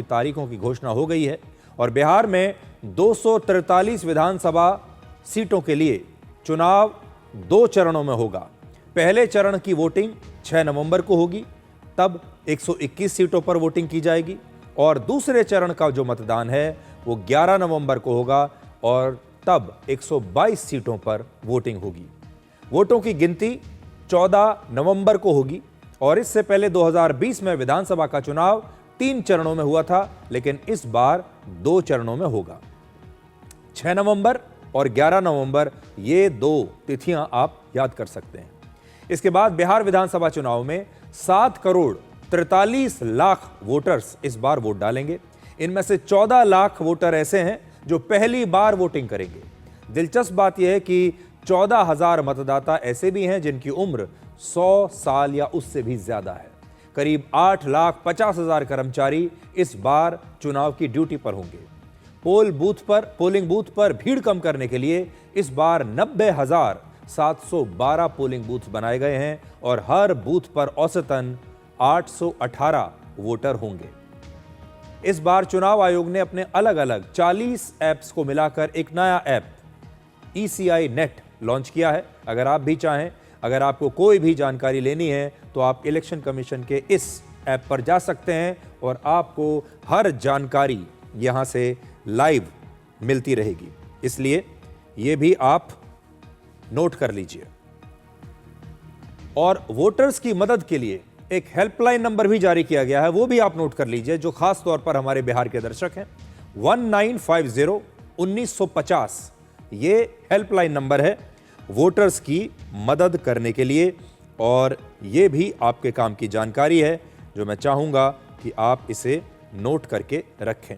तारीखों की घोषणा हो गई है और बिहार में 243 विधानसभा सीटों के लिए चुनाव 2 चरणों में होगा। पहले चरण की वोटिंग 6 नवंबर को होगी, तब 121 सीटों पर वोटिंग की जाएगी और दूसरे चरण का जो मतदान है वो 11 नवंबर को होगा और तब 122 सीटों पर वोटिंग होगी। वोटों की गिनती 14 नवंबर को होगी और इससे पहले 2020 में विधानसभा का चुनाव 3 चरणों में हुआ था, लेकिन इस बार 2 चरणों में होगा। 6 नवंबर और 11 नवंबर ये 2 तिथियां आप याद कर सकते हैं। इसके बाद बिहार विधानसभा चुनाव में 7 करोड़ 43 लाख वोटर्स इस बार वोट डालेंगे। इनमें से 14 लाख वोटर ऐसे हैं जो पहली बार वोटिंग करेंगे। दिलचस्प बात यह है कि 14,000 मतदाता ऐसे भी हैं जिनकी उम्र 100 साल या उससे भी ज्यादा है। करीब 8,50,000 कर्मचारी इस बार चुनाव की ड्यूटी पर होंगे। पोलिंग बूथ पर भीड़ कम करने के लिए इस बार 90,712 पोलिंग बूथ बनाए गए हैं और हर बूथ पर औसतन 818 वोटर होंगे। इस बार चुनाव आयोग ने अपने अलग अलग 40 ऐप्स को मिलाकर एक नया ऐप ECI नेट लॉन्च किया है। अगर आप भी चाहें, अगर आपको कोई भी जानकारी लेनी है तो आप इलेक्शन कमीशन के इस ऐप पर जा सकते हैं और आपको हर जानकारी यहां से लाइव मिलती रहेगी। इसलिए यह भी आप नोट कर लीजिए। और वोटर्स की मदद के लिए एक हेल्पलाइन नंबर भी जारी किया गया है, वो भी आप नोट कर लीजिए, जो खास तौर पर हमारे बिहार के दर्शक हैं। 1950-1950 ये हेल्पलाइन नंबर है वोटर्स की मदद करने के लिए और ये भी आपके काम की जानकारी है जो मैं चाहूंगा कि आप इसे नोट करके रखें।